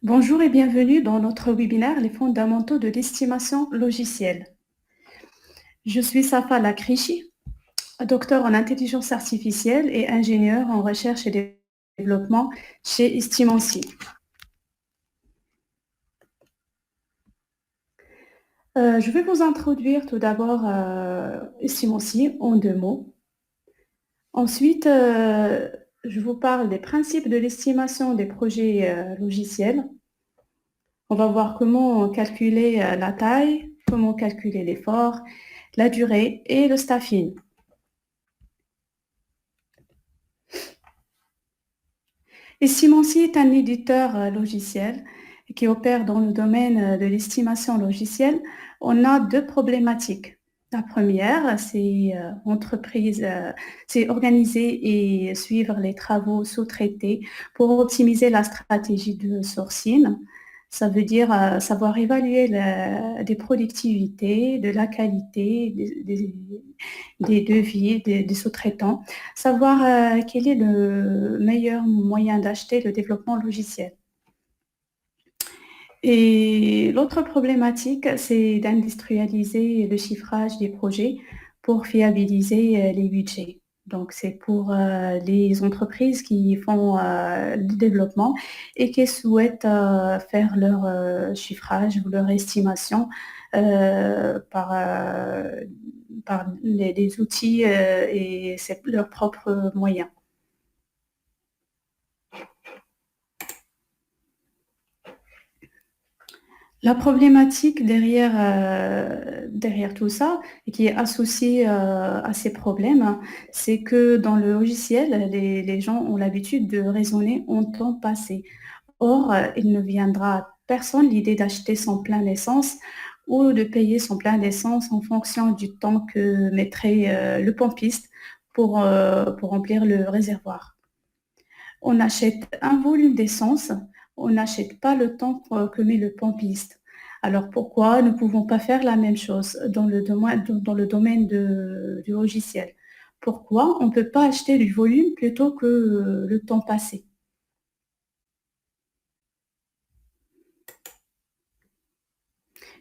Bonjour et bienvenue dans notre webinaire Les fondamentaux de l'estimation logicielle. Je suis Safa Lakrichi, docteur en intelligence artificielle et ingénieur en recherche et développement chez Estimancy. Je vais vous introduire tout d'abord Estimancy en 2 mots. Ensuite, je vous parle des principes de l'estimation des projets logiciels. On va voir comment calculer la taille, comment calculer l'effort, la durée et le staffing. Estimancy est un éditeur logiciel qui opère dans le domaine de l'estimation logicielle. On a 2 problématiques. La première, c'est organiser et suivre les travaux sous-traités pour optimiser la stratégie de sourcing. Ça veut dire savoir évaluer des productivités, de la qualité des devis, des sous-traitants, savoir quel est le meilleur moyen d'acheter le développement logiciel. Et l'autre problématique, c'est d'industrialiser le chiffrage des projets pour fiabiliser les budgets. Donc, c'est pour les entreprises qui font le développement et qui souhaitent faire leur chiffrage ou leur estimation par des outils et leurs propres moyens. La problématique derrière tout ça, et qui est associée à ces problèmes, hein, c'est que dans le logiciel, les gens ont l'habitude de raisonner en temps passé. Or, il ne viendra à personne l'idée d'acheter son plein d'essence ou de payer son plein d'essence en fonction du temps que mettrait le pompiste pour remplir le réservoir. On achète un volume d'essence, on n'achète pas le temps que met le pompiste. Alors pourquoi ne pouvons pas faire la même chose dans le domaine du logiciel? Pourquoi on ne peut pas acheter du volume plutôt que le temps passé?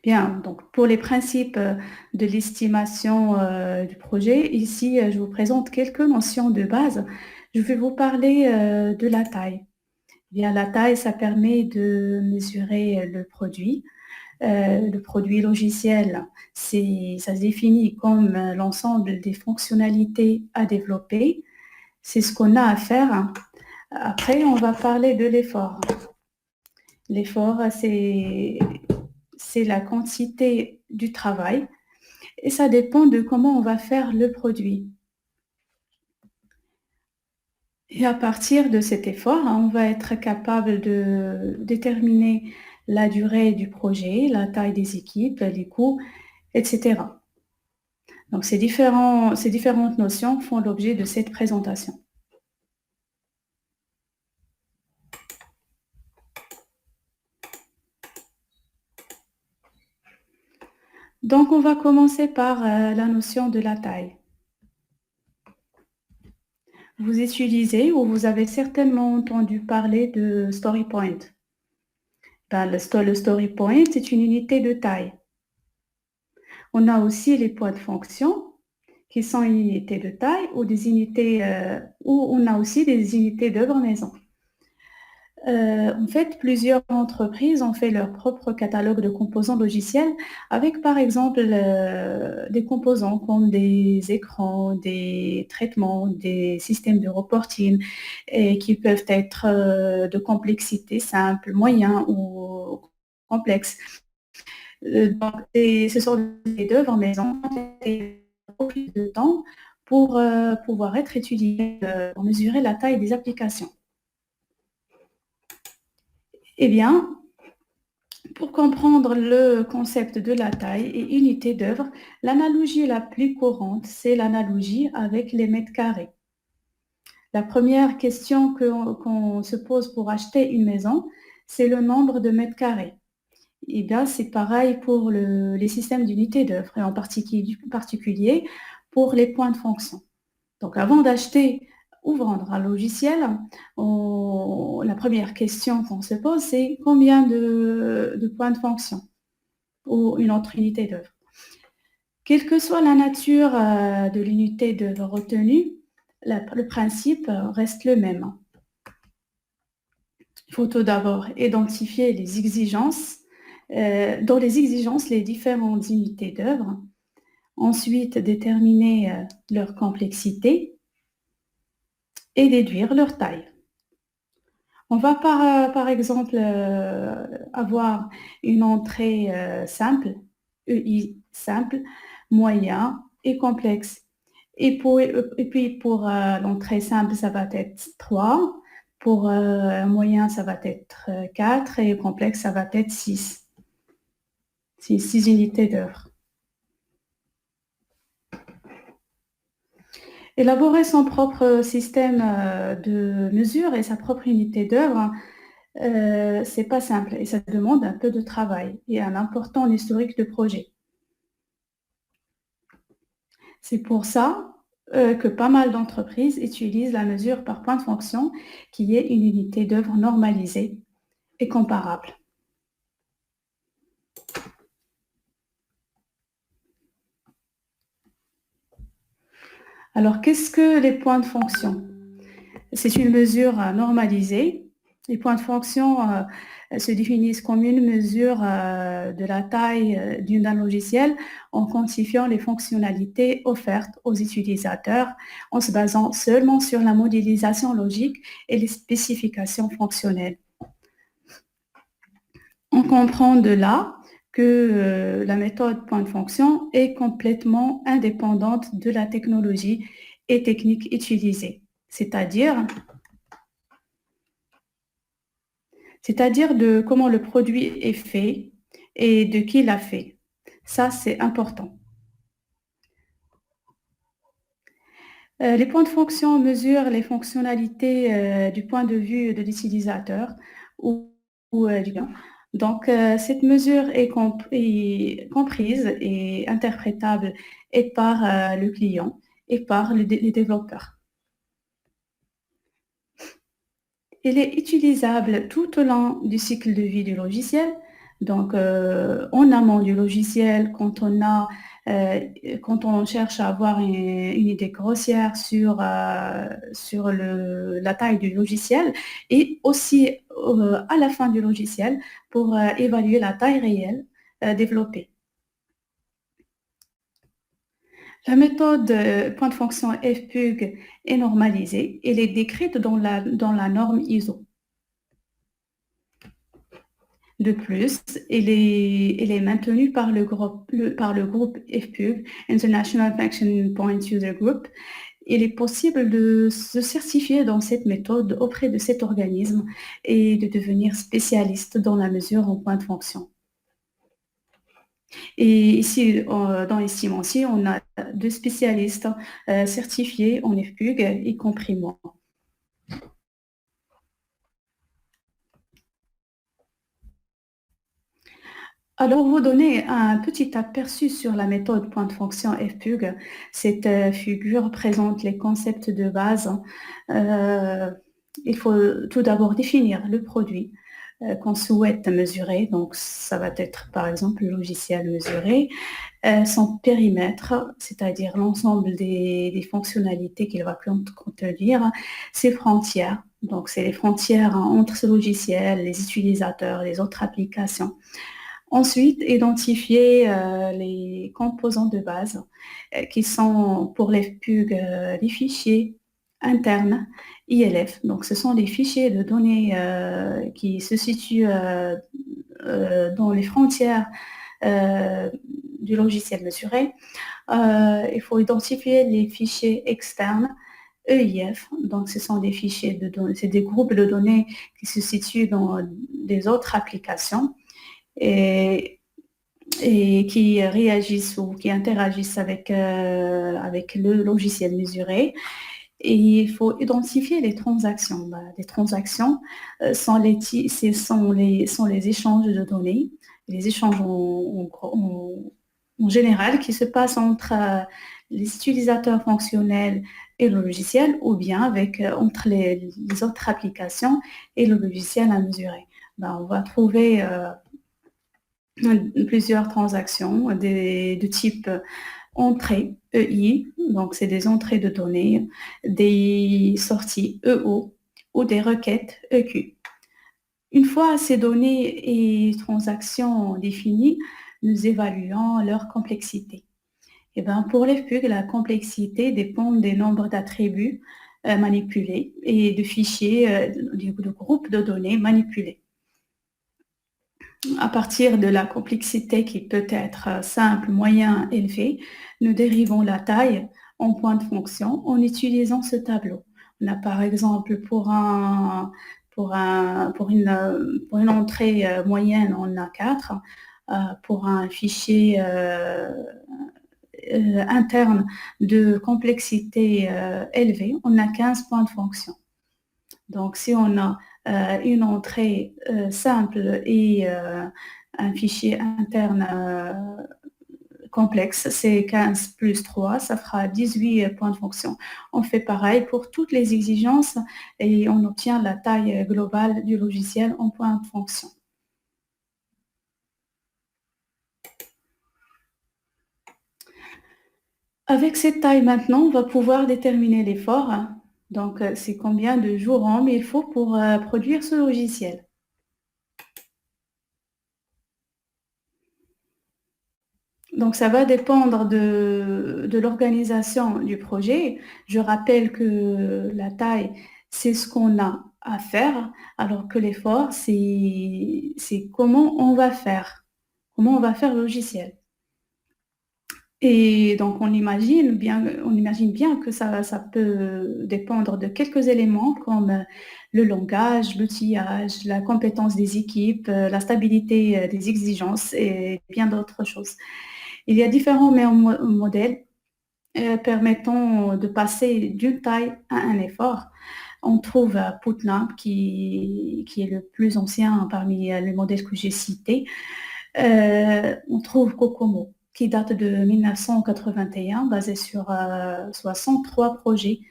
Bien, donc pour les principes de l'estimation du projet, ici je vous présente quelques notions de base. Je vais vous parler de la taille. Bien, la taille, ça permet de mesurer le produit. Le produit logiciel, ça se définit comme l'ensemble des fonctionnalités à développer. C'est ce qu'on a à faire. Après, on va parler de l'effort. L'effort, c'est la quantité du travail et ça dépend de comment on va faire le produit. Et à partir de cet effort, hein, on va être capable de déterminer la durée du projet, la taille des équipes, les coûts, etc. Donc ces différentes notions font l'objet de cette présentation. Donc on va commencer par la notion de la taille. Vous utilisez ou vous avez certainement entendu parler de story point. Ben, le story point, c'est une unité de taille. On a aussi les points de fonction qui sont une unité de taille ou des unités, ou on a aussi des unités d'œuvre maison. En fait, plusieurs entreprises ont fait leur propre catalogue de composants logiciels avec, par exemple, des composants comme des écrans, des traitements, des systèmes de reporting et qui peuvent être de complexité simple, moyen ou complexe. Donc, ce sont des œuvres en maison et au fil de temps pour pouvoir être étudiées pour mesurer la taille des applications. Eh bien, pour comprendre le concept de la taille et unité d'œuvre, l'analogie la plus courante, c'est l'analogie avec les mètres carrés. La première question qu'on se pose pour acheter une maison, c'est le nombre de mètres carrés. Eh bien, c'est pareil pour les systèmes d'unité d'œuvre, et en particulier pour les points de fonction. Donc, avant d'acheter ou vendre un logiciel, la première question qu'on se pose, c'est combien de points de fonction ou une autre unité d'œuvre. Quelle que soit la nature de l'unité d'œuvre retenue, le principe reste le même. Il faut tout d'abord identifier les exigences, dans les exigences, les différentes unités d'œuvre. Ensuite, déterminer leur complexité et déduire leur taille. On va par exemple avoir une entrée simple, EI simple, moyen et complexe. Et puis pour l'entrée simple, ça va être 3. Pour moyen, ça va être 4 et complexe, ça va être 6. C'est 6 unités d'œuvre. Élaborer son propre système de mesure et sa propre unité d'œuvre, c'est pas simple et ça demande un peu de travail et un important historique de projet. C'est pour ça que pas mal d'entreprises utilisent la mesure par point de fonction, qui est une unité d'œuvre normalisée et comparable. Alors, qu'est-ce que les points de fonction? C'est une mesure normalisée. Les points de fonction se définissent comme une mesure de la taille d'un logiciel en quantifiant les fonctionnalités offertes aux utilisateurs en se basant seulement sur la modélisation logique et les spécifications fonctionnelles. On comprend de là que la méthode point de fonction est complètement indépendante de la technologie et technique utilisée, c'est-à-dire de comment le produit est fait et de qui l'a fait. Ça, c'est important. Les points de fonction mesurent les fonctionnalités du point de vue de l'utilisateur ou du client. Donc, cette mesure est comprise et interprétable et par le client et par les développeurs. Elle est utilisable tout au long du cycle de vie du logiciel. Donc, en amont du logiciel, quand on cherche à avoir une idée grossière sur la taille du logiciel et aussi à la fin du logiciel pour évaluer la taille réelle développée. La méthode point de fonction FPUG est normalisée. Elle est décrite dans la norme ISO. De plus, elle est maintenue par le groupe FPUG, International Function Point User Group. Il est possible de se certifier dans cette méthode auprès de cet organisme et de devenir spécialiste dans la mesure en point de fonction. Et ici, dans Estimancy, on a 2 spécialistes certifiés en FPUG, y compris moi. Alors, pour vous donner un petit aperçu sur la méthode point de fonction FPUG, cette figure présente les concepts de base. Il faut tout d'abord définir le produit qu'on souhaite mesurer. Donc, ça va être par exemple le logiciel mesuré, son périmètre, c'est-à-dire l'ensemble des fonctionnalités qu'il va contenir, ses frontières. Donc, c'est les frontières entre ce logiciel, les utilisateurs, les autres applications. Ensuite, identifier les composants de base qui sont pour l'FPUG les fichiers internes ILF. Donc, ce sont les fichiers de données qui se situent dans les frontières du logiciel mesuré. Il faut identifier les fichiers externes EIF. Donc, ce sont des fichiers de données, c'est des groupes de données qui se situent dans des autres applications et qui réagissent ou qui interagissent avec le logiciel mesuré. Et il faut identifier les transactions. Les transactions sont les échanges de données, les échanges en général qui se passent entre les utilisateurs fonctionnels et le logiciel, ou bien avec, entre les autres applications et le logiciel à mesurer. Ben, on va trouver plusieurs transactions de type entrée EI, donc c'est des entrées de données, des sorties EO ou des requêtes EQ. Une fois ces données et transactions définies, nous évaluons leur complexité. Eh ben, pour les fugues, la complexité dépend des nombres d'attributs manipulés et de fichiers, de groupes de données manipulés. À partir de la complexité qui peut être simple, moyen, élevé, nous dérivons la taille en point de fonction en utilisant ce tableau. On a par exemple pour une entrée moyenne, on a 4. Pour un fichier interne de complexité élevée, on a 15 points de fonction. Donc, si on a une entrée simple et un fichier interne complexe, c'est 15 plus 3, ça fera 18 points de fonction. On fait pareil pour toutes les exigences et on obtient la taille globale du logiciel en points de fonction. Avec cette taille maintenant, on va pouvoir déterminer l'effort. Donc, c'est combien de jours RAM il faut pour produire ce logiciel. Donc, ça va dépendre de l'organisation du projet. Je rappelle que la taille, c'est ce qu'on a à faire, alors que l'effort, c'est comment on va faire le logiciel. Et donc, on imagine bien que ça peut dépendre de quelques éléments comme le langage, l'outillage, la compétence des équipes, la stabilité des exigences et bien d'autres choses. Il y a différents modèles permettant de passer d'une taille à un effort. On trouve Putnam qui est le plus ancien parmi les modèles que j'ai cités. On trouve Kokomo qui date de 1981, basé sur 63 projets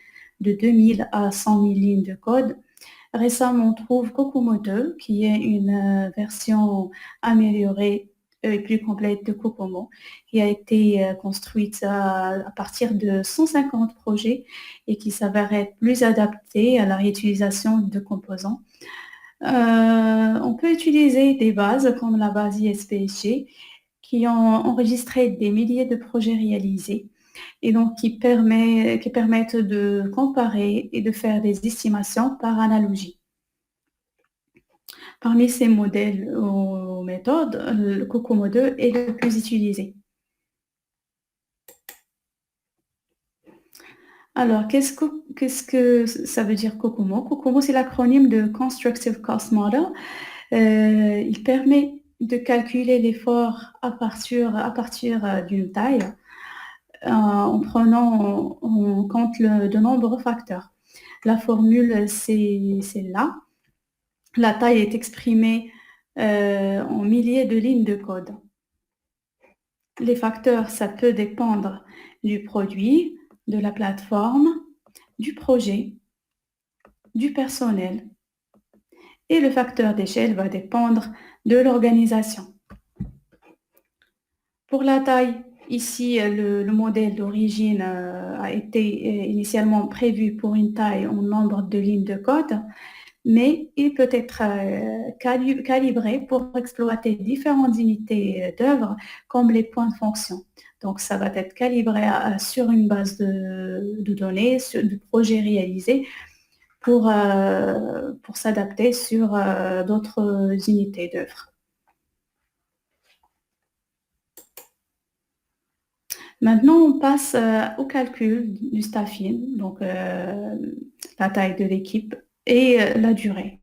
de 2000 à 100 000 lignes de code. Récemment, on trouve Kokomo 2, qui est une version améliorée et plus complète de Kokomo, qui a été construite à partir de 150 projets et qui s'avère être plus adaptée à la réutilisation de composants. On peut utiliser des bases comme la base ISPSG qui ont enregistré des milliers de projets réalisés et donc qui permettent de comparer et de faire des estimations par analogie. Parmi ces modèles ou méthodes, le Kokomo 2 est le plus utilisé. Alors, qu'est-ce que ça veut dire Kokomo? Kokomo, c'est l'acronyme de Constructive Cost Model. Il permet de calculer l'effort à partir d'une taille en prenant en compte de nombreux facteurs. La formule, c'est là. La taille est exprimée en milliers de lignes de code. Les facteurs, ça peut dépendre du produit, de la plateforme, du projet, du personnel. Et le facteur d'échelle va dépendre de l'organisation. Pour la taille, ici, le modèle d'origine a été initialement prévu pour une taille en nombre de lignes de code, mais il peut être calibré pour exploiter différentes unités d'œuvre comme les points de fonction. Donc, ça va être calibré sur une base de données, de projets réalisés pour s'adapter sur d'autres unités d'œuvre. Maintenant, on passe au calcul du staffing, donc la taille de l'équipe et la durée.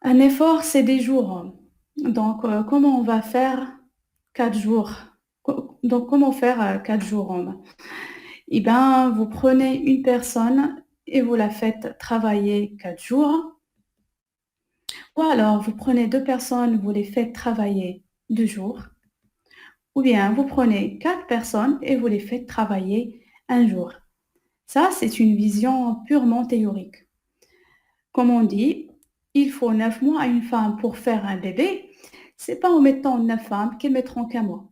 Un effort, c'est des jours. Donc, comment on va faire 4 jours? Donc, comment faire 4 jours? Eh bien, vous prenez une personne et vous la faites travailler 4 jours. Ou alors, vous prenez 2 personnes, vous les faites travailler 2 jours. Ou bien vous prenez 4 personnes et vous les faites travailler un jour. Ça, c'est une vision purement théorique. Comme on dit, il faut 9 mois à une femme pour faire un bébé. C'est pas en mettant 9 femmes qu'elles mettront qu'un mois.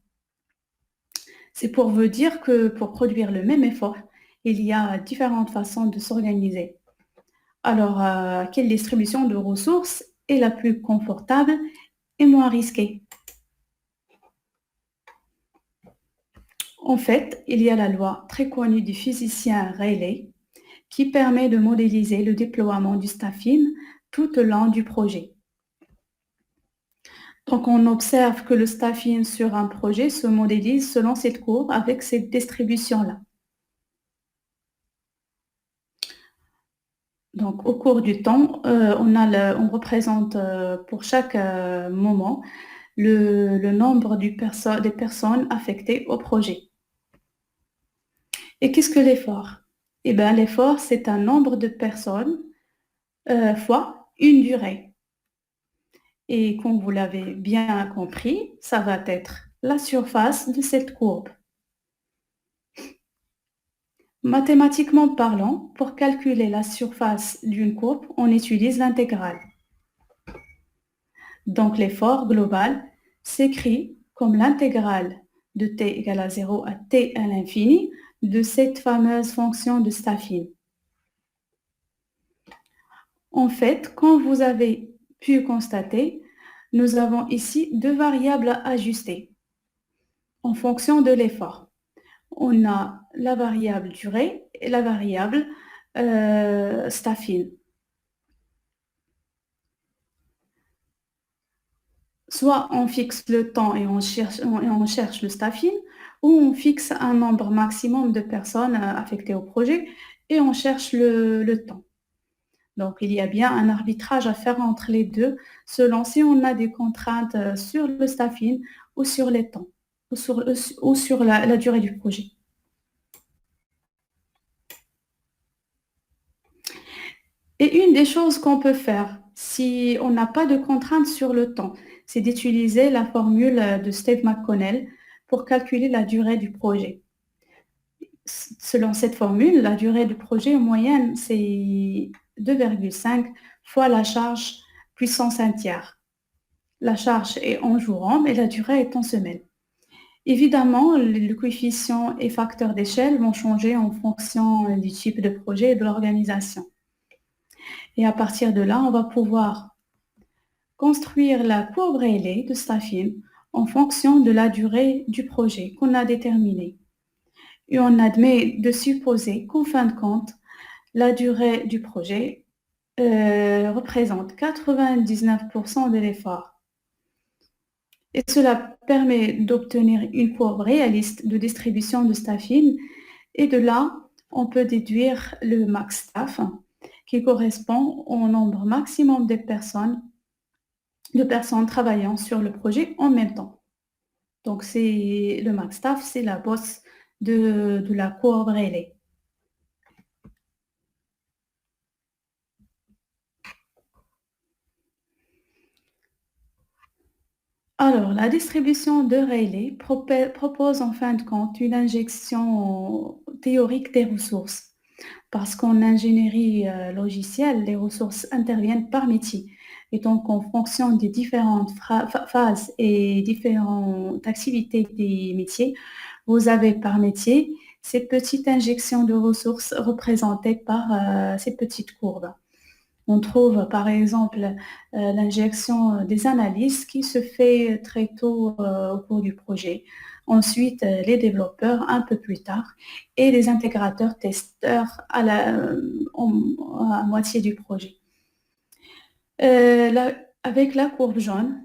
C'est pour vous dire que pour produire le même effort, il y a différentes façons de s'organiser. Alors, quelle distribution de ressources est la plus confortable et moins risquée? En fait, il y a la loi très connue du physicien Rayleigh qui permet de modéliser le déploiement du staffing tout au long du projet. Donc, on observe que le staffing sur un projet se modélise selon cette courbe avec cette distribution-là. Donc, au cours du temps, on représente pour chaque moment le nombre des personnes affectées au projet. Et qu'est-ce que l'effort? Eh bien, l'effort, c'est un nombre de personnes fois une durée. Et comme vous l'avez bien compris, ça va être la surface de cette courbe. Mathématiquement parlant, pour calculer la surface d'une courbe, on utilise l'intégrale. Donc l'effort global s'écrit comme l'intégrale de t égale à 0 à t à l'infini de cette fameuse fonction de staffing. En fait, comme vous avez pu constater, nous avons ici deux variables à ajuster en fonction de l'effort. On a la variable durée et la variable staffing. Soit on fixe le temps et on cherche le staffing, ou on fixe un nombre maximum de personnes affectées au projet et on cherche le temps. Donc, il y a bien un arbitrage à faire entre les deux, selon si on a des contraintes sur le staffing ou sur les temps, ou sur la durée du projet. Et une des choses qu'on peut faire, si on n'a pas de contraintes sur le temps, c'est d'utiliser la formule de Steve McConnell pour calculer la durée du projet. Selon cette formule, la durée du projet en moyenne, c'est 2,5 fois la charge puissance 1/3. La charge est en jours hommes et la durée est en semaines. Évidemment, le coefficient et facteurs d'échelle vont changer en fonction du type de projet et de l'organisation. Et à partir de là, on va pouvoir construire la courbe Rayleigh de staffing en fonction de la durée du projet qu'on a déterminé. Et on admet de supposer qu'en fin de compte, la durée du projet représente 99% de l'effort. Et cela permet d'obtenir une courbe réaliste de distribution de staffing. Et de là, on peut déduire le max staff qui correspond au nombre maximum de personnes travaillant sur le projet en même temps. Donc, le max staff, c'est la bosse de la courbe Rayleigh. Alors, la distribution de Rayleigh propose en fin de compte une injection théorique des ressources. Parce qu'en ingénierie logicielle, les ressources interviennent par métier. Et donc, en fonction des différentes phases et différentes activités des métiers, vous avez par métier ces petites injections de ressources représentées par ces petites courbes. On trouve par exemple l'injection des analyses qui se fait très tôt au cours du projet. Ensuite, les développeurs un peu plus tard et les intégrateurs testeurs à moitié du projet. Avec la courbe jaune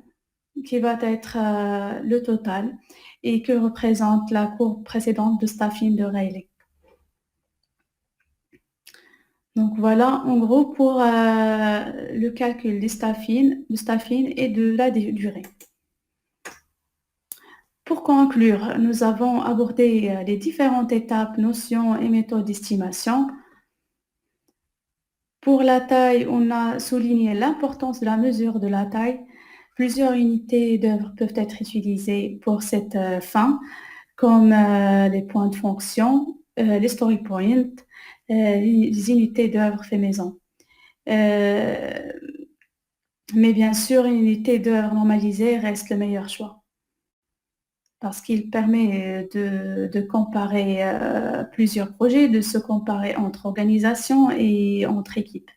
qui va être le total et que représente la courbe précédente de staffing de Rayleigh. Donc voilà, en gros, pour le calcul du staffing et de la durée. Pour conclure, nous avons abordé les différentes étapes, notions et méthodes d'estimation. Pour la taille, on a souligné l'importance de la mesure de la taille Plusieurs unités d'œuvre peuvent être utilisées pour cette fin, comme les points de fonction, les story points, les unités d'œuvre fait maison. Mais bien sûr, une unité d'œuvre normalisée reste le meilleur choix parce qu'il permet de comparer plusieurs projets, de se comparer entre organisations et entre équipes.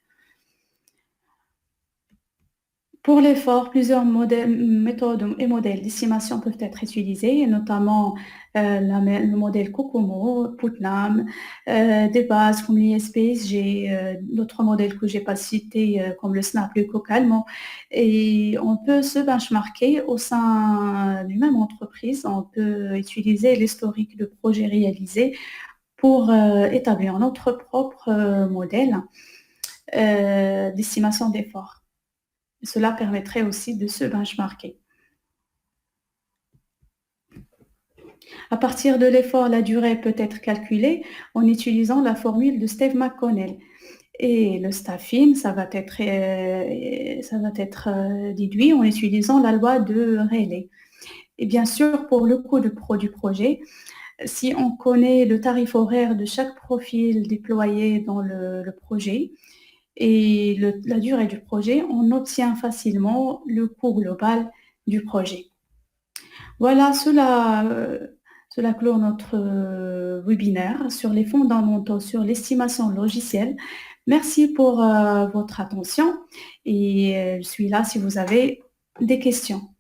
Pour l'effort, plusieurs méthodes et modèles d'estimation peuvent être utilisés, notamment le modèle Kokomo, Putnam, des bases comme l'ISPSG, d'autres modèles que je n'ai pas cités comme le SNAP, le Calmont. Et on peut se benchmarker au sein d'une même entreprise. On peut utiliser l'historique de projets réalisés pour établir notre propre modèle d'estimation d'effort. Cela permettrait aussi de se benchmarker. À partir de l'effort, la durée peut être calculée en utilisant la formule de Steve McConnell. Et le staffing, ça va être déduit en utilisant la loi de Rayleigh. Et bien sûr, pour le coût du projet, si on connaît le tarif horaire de chaque profil déployé dans le projet, et la durée du projet, on obtient facilement le coût global du projet. Voilà, cela clôt notre webinaire sur les fondamentaux, sur l'estimation logicielle. Merci pour votre attention et je suis là si vous avez des questions.